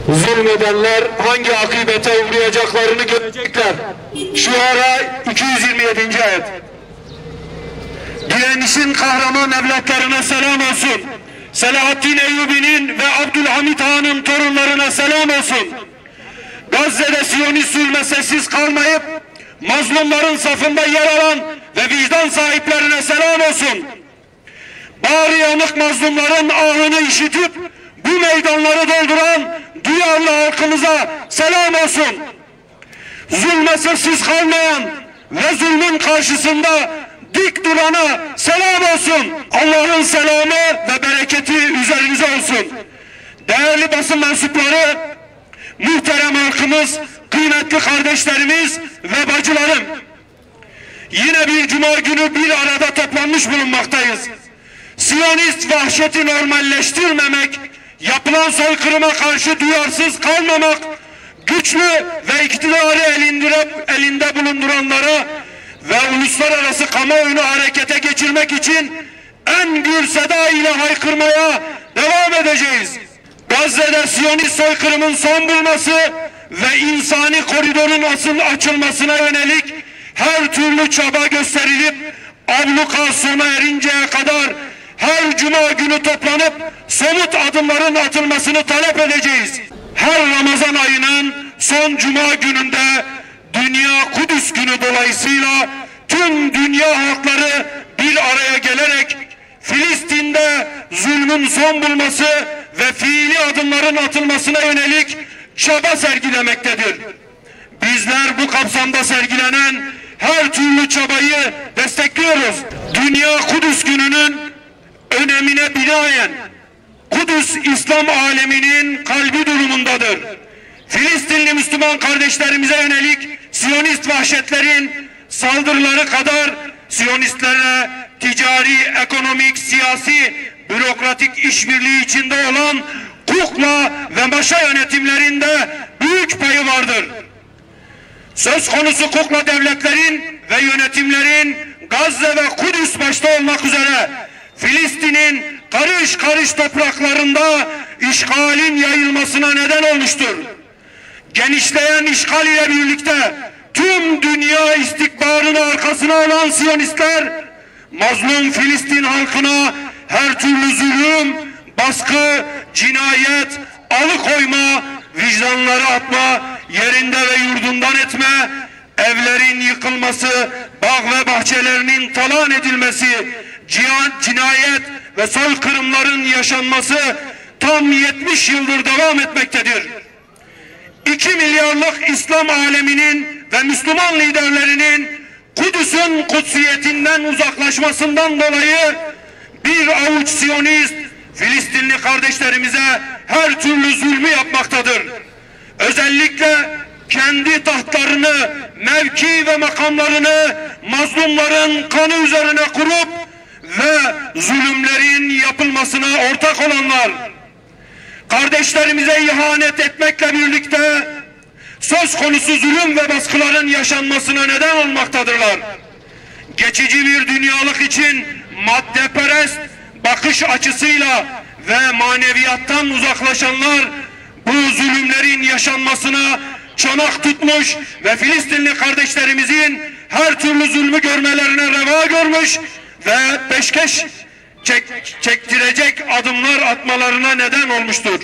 Zulmedenler hangi akıbete uğrayacaklarını görecekler. Şuara 227. ayet. Direnişin kahraman evlatlarına selam olsun. Selahaddin Eyyubi'nin ve Abdülhamit Han'ın torunlarına selam olsun. Gazze'de Siyonist zulme sessiz kalmayıp mazlumların safında yer alan ve vicdan sahiplerine selam olsun. Bağrı yanık mazlumların ahını işitip bu meydanları dolduran duyarlı halkımıza selam olsun. Zulme sessiz kalmayan ve zulmün karşısında dik durana selam olsun. Allah'ın selamı ve bereketi üzerinize olsun. Değerli basın mensupları, muhterem halkımız, kıymetli kardeşlerimiz ve bacılarım, yine bir cuma günü bir arada toplanmış bulunmaktayız. Siyonist vahşeti normalleştirmemek, yapılan soykırıma karşı duyarsız kalmamak, güçlü ve iktidarı elinde bulunduranlara ve uluslararası kamuoyunu harekete geçirmek için en gür seda ile haykırmaya devam edeceğiz. Gazze'de Siyonist soykırımın son bulması ve insani koridorun açılmasına yönelik her türlü çaba gösterilip abluka sona erinceye kadar her cuma günü toplanıp somut adımların atılmasını talep edeceğiz. Her Ramazan ayının son cuma gününde Dünya Kudüs Günü dolayısıyla tüm dünya halkları bir araya gelerek Filistin'de zulmün son bulması ve fiili adımların atılmasına yönelik çaba sergilemektedir. Bizler bu kapsamda sergilenen her türlü çabayı destekliyoruz. Dünya Kudüs Günü'nün önemine binaen Kudüs İslam aleminin kalbi durumundadır. Filistinli Müslüman kardeşlerimize yönelik Siyonist vahşetlerin saldırıları kadar Siyonistlerle ticari, ekonomik, siyasi, bürokratik işbirliği içinde olan kukla ve maşa yönetimlerinde büyük payı vardır. Söz konusu kukla devletlerin ve yönetimlerin Gazze ve Kudüs başta olmak üzere Filistin'in karış karış topraklarında işgalin yayılmasına neden olmuştur. Genişleyen işgal ile birlikte tüm dünya istikbarını arkasına alan Siyonistler mazlum Filistin halkına her türlü zulüm, baskı, cinayet, alıkoyma, vicdanları atma, yerinde ve yurdundan etme, evlerin yıkılması, bağ ve bahçelerinin talan edilmesi, cinayet ve soykırımların yaşanması tam 70 yıldır devam etmektedir. 2 milyarlık İslam aleminin ve Müslüman liderlerinin Kudüs'ün kutsiyetinden uzaklaşmasından dolayı bir avuç Siyonist Filistinli kardeşlerimize her türlü zulmü yapmaktadır. Özellikle kendi tahtlarını, mevki ve makamlarını mazlumların kanı üzerine kurup ve zulümlerin yapılmasına ortak olanlar, kardeşlerimize ihanet etmekle birlikte söz konusu zulüm ve baskıların yaşanmasına neden olmaktadırlar. Geçici bir dünyalık için maddeperest bakış açısıyla ve maneviyattan uzaklaşanlar bu zulümlerin yaşanmasına çanak tutmuş ve Filistinli kardeşlerimizin her türlü zulmü görmelerine reva görmüş ve peşkeş çektirecek adımlar atmalarına neden olmuştur.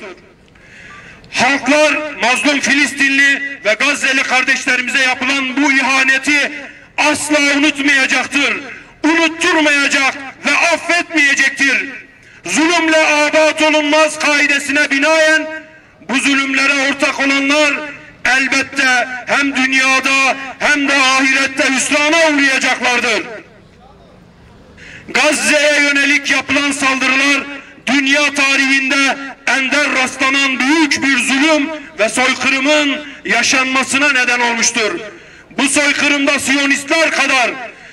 Halklar mazlum Filistinli ve Gazze'li kardeşlerimize yapılan bu ihaneti asla unutmayacaktır, unutturmayacak ve affetmeyecektir. Zulümle abat olunmaz kaidesine binaen bu zulümlere ortak olanlar elbette hem dünyada hem de ahirette hüsrana uğrayacaklardır. Gazze'ye yönelik yapılan saldırılar dünya tarihinde ender rastlanan büyük bir zulüm ve soykırımın yaşanmasına neden olmuştur. Bu soykırımda Siyonistler kadar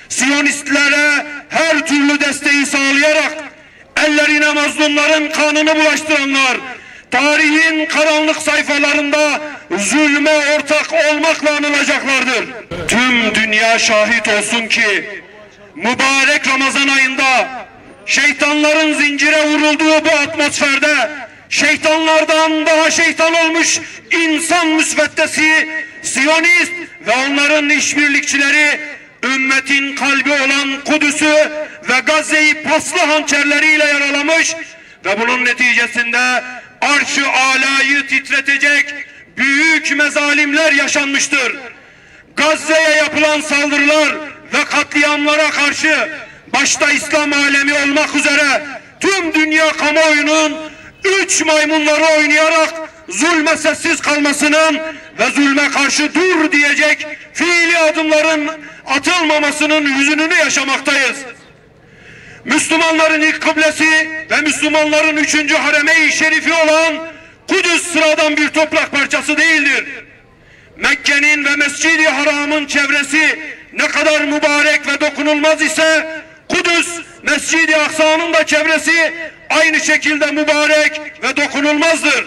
Siyonistlere her türlü desteği sağlayarak ellerine mazlumların kanını bulaştıranlar tarihin karanlık sayfalarında zulme ortak olmakla anılacaklardır. Tüm dünya şahit olsun ki mübarek Ramazan ayında şeytanların zincire vurulduğu bu atmosferde şeytanlardan daha şeytan olmuş insan müsveddesi, Siyonist ve onların işbirlikçileri ümmetin kalbi olan Kudüs'ü ve Gazze'yi paslı hançerleriyle yaralamış ve bunun neticesinde arş-ı alayı titretecek büyük mezalimler yaşanmıştır. Gazze'ye yapılan saldırılar ve katliamlara karşı başta İslam alemi olmak üzere tüm dünya kamuoyunun üç maymunları oynayarak zulme sessiz kalmasının ve zulme karşı dur diyecek fiili adımların atılmamasının hüzününü yaşamaktayız. Müslümanların ilk kıblesi ve Müslümanların üçüncü hareme-i şerifi olan Kudüs sıradan bir toprak parçası değildir. Mekke'nin ve Mescid-i Haram'ın çevresi ne kadar mübarek ve dokunulmaz ise Kudüs, Mescid-i Aksa'nın da çevresi aynı şekilde mübarek ve dokunulmazdır.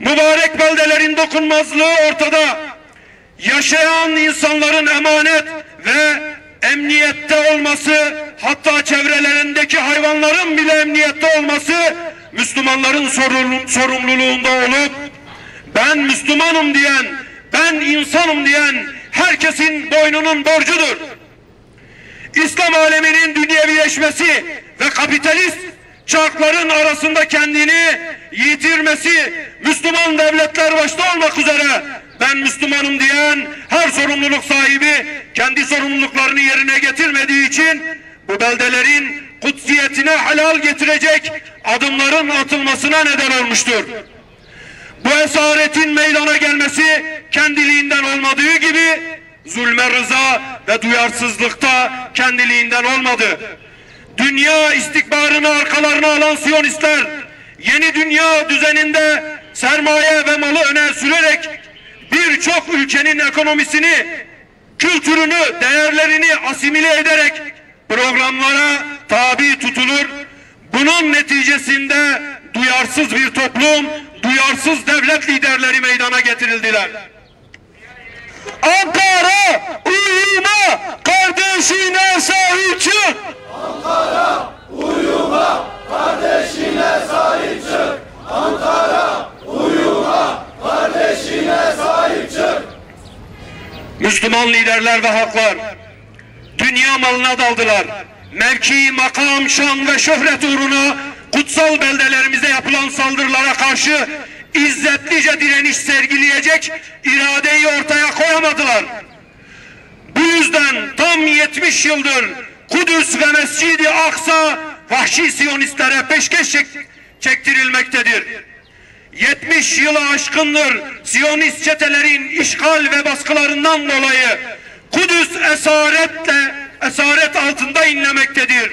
Mübarek beldelerin dokunmazlığı ortada. Yaşayan insanların emanet ve emniyette olması, hatta çevrelerindeki hayvanların bile emniyette olması Müslümanların sorumluluğunda olup ben Müslümanım diyen, ben insanım diyen herkesin boynunun borcudur. İslam aleminin dünyevileşmesi ve kapitalist çarkların arasında kendini yitirmesi, Müslüman devletler başta olmak üzere ben Müslümanım diyen her sorumluluk sahibi kendi sorumluluklarını yerine getirmediği için bu beldelerin kutsiyetine halal getirecek adımların atılmasına neden olmuştur. Bu esaretin meydana gelmesi kendiliğinden olmadığı gibi zulme rıza ve duyarsızlıkta kendiliğinden olmadı. Dünya istikbarını arkalarına alan Siyonistler yeni dünya düzeninde sermaye ve malı öne sürerek birçok ülkenin ekonomisini, kültürünü, değerlerini asimile ederek programlara tabi tutulur. Bunun neticesinde duyarsız bir toplum, duyarsız devlet liderleri meydana getirildiler. Ankara uyuma, kardeşine sahip çık. Ankara uyuma, kardeşine sahip çık. Ankara uyuma, kardeşine sahip çık. Müslüman liderler ve halklar dünya malına daldılar. Mevki, makam, şan ve şöhret uğruna kutsal beldelerimize yapılan saldırılara karşı izzetlice direniş sergileyecek iradeyi ortaya koyamadılar. Bu yüzden tam 70 yıldır Kudüs ve Mescid-i Aksa vahşi Siyonistlere peşkeş çektirilmektedir. 70 yılı aşkındır Siyonist çetelerin işgal ve baskılarından dolayı Kudüs esaret altında inlemektedir.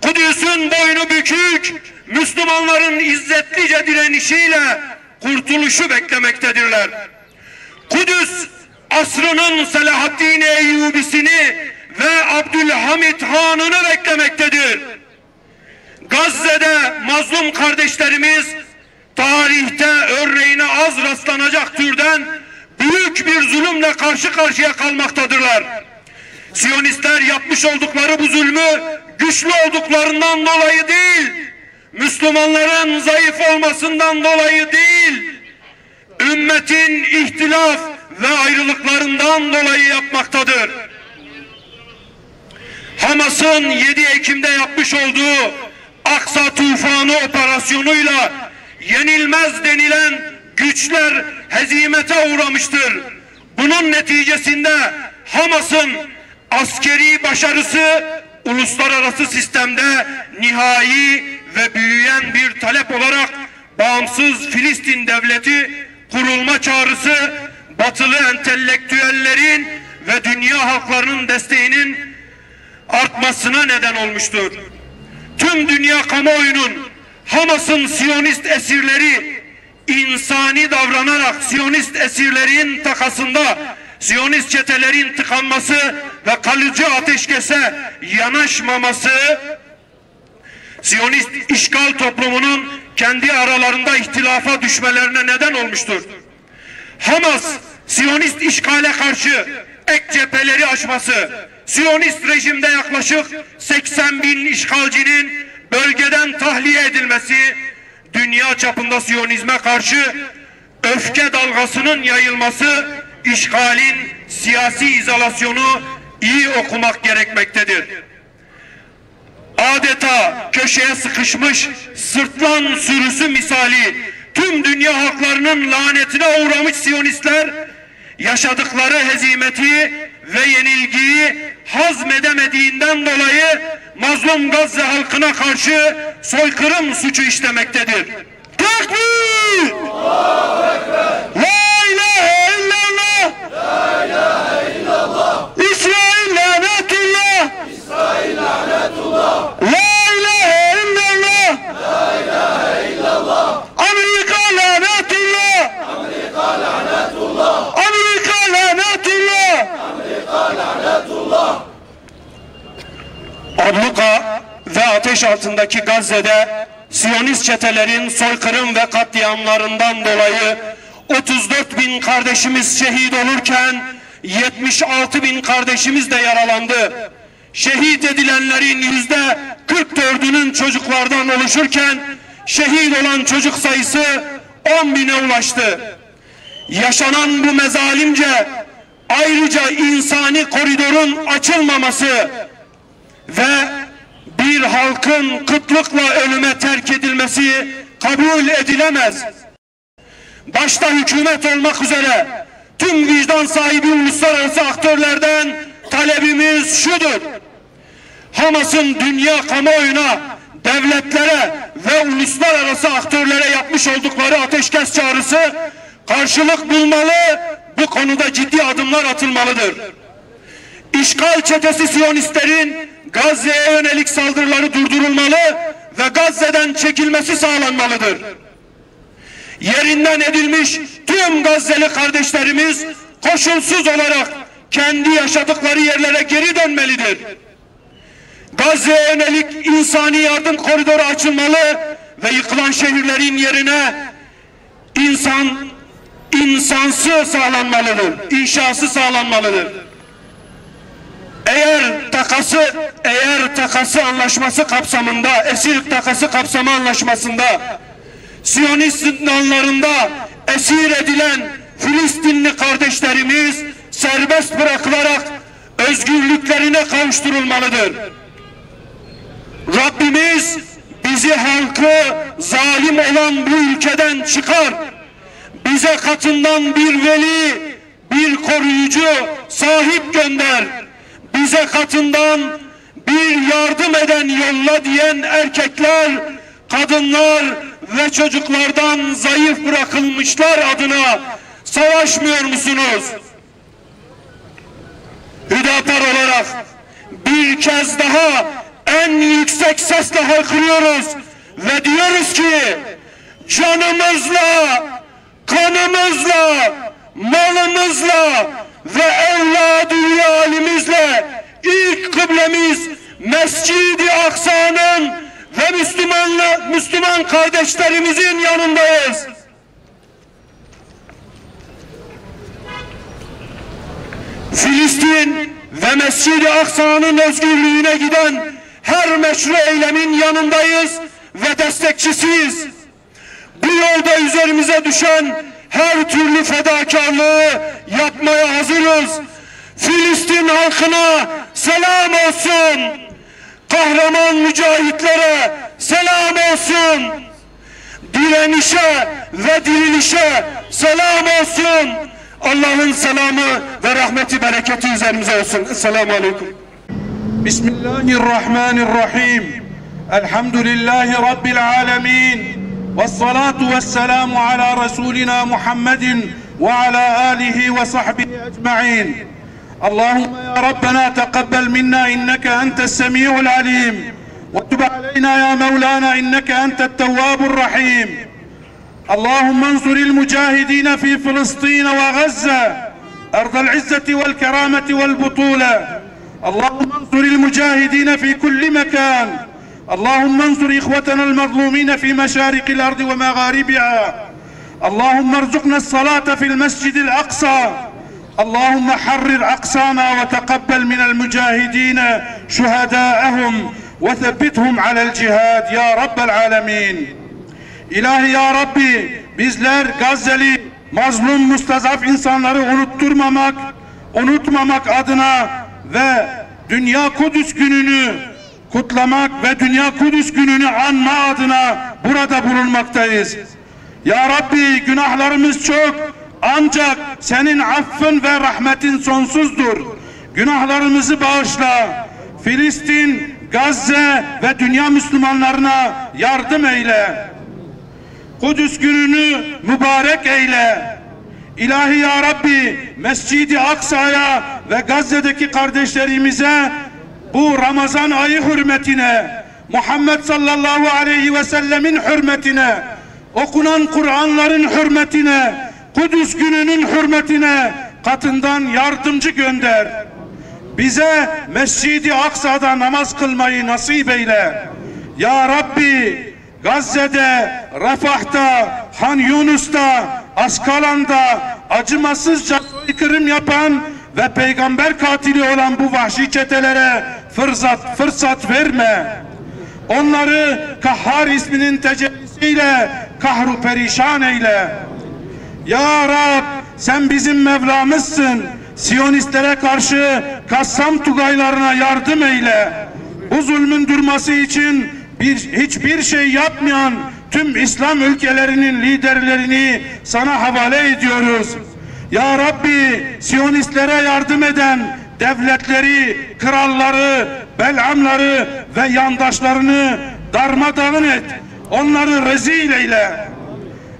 Kudüs'ün boynu bükük, Müslümanların izzetlice direnişiyle kurtuluşu beklemektedirler. Kudüs asrının Selahaddin Eyyubisini ve Abdülhamid Han'ını beklemektedir. Gazze'de mazlum kardeşlerimiz tarihte örneğine az rastlanacak türden büyük bir zulümle karşı karşıya kalmaktadırlar. Siyonistler yapmış oldukları bu zulmü güçlü olduklarından dolayı değil, Müslümanların zayıf olmasından dolayı değil, ümmetin ihtilaf ve ayrılıklarından dolayı yapmaktadır. Hamas'ın 7 Ekim'de yapmış olduğu Aksa Tufanı operasyonuyla yenilmez denilen güçler hezimete uğramıştır. Bunun neticesinde Hamas'ın askeri başarısı uluslararası sistemde nihai ve büyüyen bir talep olarak bağımsız Filistin devleti kurulma çağrısı batılı entelektüellerin ve dünya halklarının desteğinin artmasına neden olmuştur. Tüm dünya kamuoyunun Hamas'ın Siyonist esirleri insani davranarak Siyonist esirlerin takasında Siyonist çetelerin tıkanması ve kalıcı ateşkese yanaşmaması Siyonist işgal toplumunun kendi aralarında ihtilafa düşmelerine neden olmuştur. Hamas Siyonist işgale karşı ek cepheleri açması, Siyonist rejimde yaklaşık 80 bin işgalcinin bölgeden tahliye edilmesi, dünya çapında Siyonizme karşı öfke dalgasının yayılması, işgalin siyasi izolasyonu iyi okumak gerekmektedir. Adeta köşeye sıkışmış sırtlan sürüsü misali tüm dünya halklarının lanetine uğramış Siyonistler yaşadıkları hezimeti ve yenilgiyi hazmedemediğinden dolayı mazlum Gazze halkına karşı soykırım suçu işlemektedir. Tekbir! La ilahe illallah! La ilahe illallah! İsrail lanetullah! İsrail lanetullah! La ilahe illallah! La ilahe illallah! Amerika lanetullah! Amerika lanetullah! Amerika lanetullah! Amerika lanetullah! Abluka ve ateş altındaki Gazze'de Siyonist çetelerin soykırım ve katliamlarından dolayı 34 bin kardeşimiz şehit olurken 76 bin kardeşimiz de yaralandı. Şehit edilenlerin %44'ünün çocuklardan oluşurken şehit olan çocuk sayısı 10 bine ulaştı. Yaşanan bu mezalimce ayrıca insani koridorun açılmaması ve bir halkın kıtlıkla ölüme terk edilmesi kabul edilemez. Başta hükümet olmak üzere tüm vicdan sahibi uluslararası aktörlerden talebimiz şudur: Hamas'ın dünya kamuoyuna, devletlere ve uluslararası aktörlere yapmış oldukları ateşkes çağrısı karşılık bulmalı, bu konuda ciddi adımlar atılmalıdır. İşgal çetesi Siyonistlerin Gazze'ye yönelik saldırıları durdurulmalı ve Gazze'den çekilmesi sağlanmalıdır. Yerinden edilmiş tüm Gazze'li kardeşlerimiz koşulsuz olarak kendi yaşadıkları yerlere geri dönmelidir. Gazze'ye yönelik insani yardım koridoru açılmalı ve yıkılan şehirlerin yerine insansı sağlanmalıdır, inşası sağlanmalıdır. Eğer takası anlaşması kapsamında, esir takası kapsamı anlaşmasında Siyonist zindanlarında esir edilen Filistinli kardeşlerimiz serbest bırakılarak özgürlüklerine kavuşturulmalıdır. Rabbimiz bizi, halkı zalim olan bu ülkeden çıkar. Bize katından bir veli, bir koruyucu, sahip gönder. Bize katından bir yardım eden yolla diyen erkekler, kadınlar ve çocuklardan zayıf bırakılmışlar adına savaşmıyor musunuz? Hüdapar olarak bir kez daha en yüksek sesle haykırıyoruz ve diyoruz ki canımızla, kanımızla, malımızla ve evladı halimizle ilk kıblemiz Mescid-i Aksa'nın ve Müslüman kardeşlerimizin yanındayız. Filistin ve Mescid-i Aksa'nın özgürlüğüne giden her meşru eylemin yanındayız ve destekçisiyiz. Bu yolda üzerimize düşen her türlü fedakarlığı yapmaya hazırız. Filistin halkına selam olsun. Kahraman mücahitlere selam olsun. Direnişe ve dirilişe selam olsun. Allah'ın selamı ve rahmeti, bereketi üzerimize olsun. Esselamu Aleyküm. Bismillahirrahmanirrahim. Elhamdülillahi Rabbil alemin. Vessalatu vesselamu ala Resulina Muhammedin ve ala alihi ve sahbihi ecma'in. Allahümme ya Rabbena teqabbel minna inneke entes semi'ul alim. Ve tub aleyna ya Mevlana inneke entet tevvabur rahim. Allahümme ensuril mücahidine fi Filistin ve Gazze. Erdel izzeti vel kerameti vel butule. Allahümme ensuril mücahidine fi kulli mekan. اللهم انصر إخوتنا المظلومين في مشارق الأرض ومغاربها. اللهم ارزقنا الصلاة في المسجد الأقصى. اللهم حرر أقصانا وتقبل من المجاهدين شهداءهم وثبتهم على الجهاد يا رب العالمين. İlahi ya Rabbi, bizler Gazze'li mazlum mustazaf insanları unutmamak adına ve Dünya Kudüs gününü kutlamak ve Dünya Kudüs gününü anma adına burada bulunmaktayız. Ya Rabbi, günahlarımız çok, ancak senin affın ve rahmetin sonsuzdur. Günahlarımızı bağışla. Filistin, Gazze ve dünya Müslümanlarına yardım eyle. Kudüs gününü mübarek eyle. İlahi ya Rabbi, Mescid-i Aksa'ya ve Gazze'deki kardeşlerimize bu Ramazan ayı hürmetine, Muhammed sallallahu aleyhi ve sellemin hürmetine, okunan Kur'anların hürmetine, Kudüs gününün hürmetine katından yardımcı gönder. Bize Mescid-i Aksa'da namaz kılmayı nasip eyle. Ya Rabbi, Gazze'de, Rafah'ta, Han Yunus'ta, Askalan'da acımasızca soykırım yapan ve peygamber katili olan bu vahşi çetelere fırsat verme. Onları Kahhar isminin tecellisiyle kahru perişan eyle. Ya Rab, sen bizim Mevlamızsın. Siyonistlere karşı Kassam tugaylarına yardım eyle. Bu zulmün durması için hiçbir şey yapmayan tüm İslam ülkelerinin liderlerini sana havale ediyoruz. Ya Rabbi, Siyonistlere yardım eden devletleri, kralları, belamları ve yandaşlarını darmadağın et. Onları rezil eyle.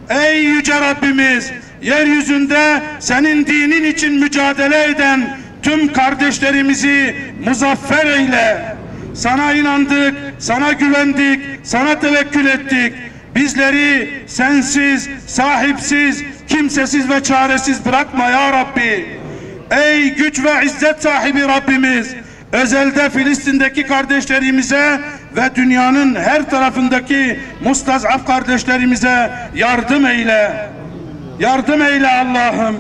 Ey yüce Rabbimiz, yeryüzünde senin dinin için mücadele eden tüm kardeşlerimizi muzaffer eyle. Sana inandık, sana güvendik, sana tevekkül ettik. Bizleri sensiz, sahipsiz, kimsesiz ve çaresiz bırakma ya Rabbi. Ey güç ve izzet sahibi Rabbimiz, özelde Filistin'deki kardeşlerimize ve dünyanın her tarafındaki mustazaf kardeşlerimize yardım eyle. Yardım eyle Allah'ım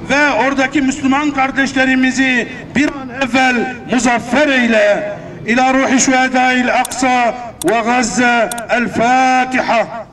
ve oradaki Müslüman kardeşlerimizi bir an evvel muzaffer eyle. İlâ ruhi şühedâil Aksa ve Gazze. El Fatiha.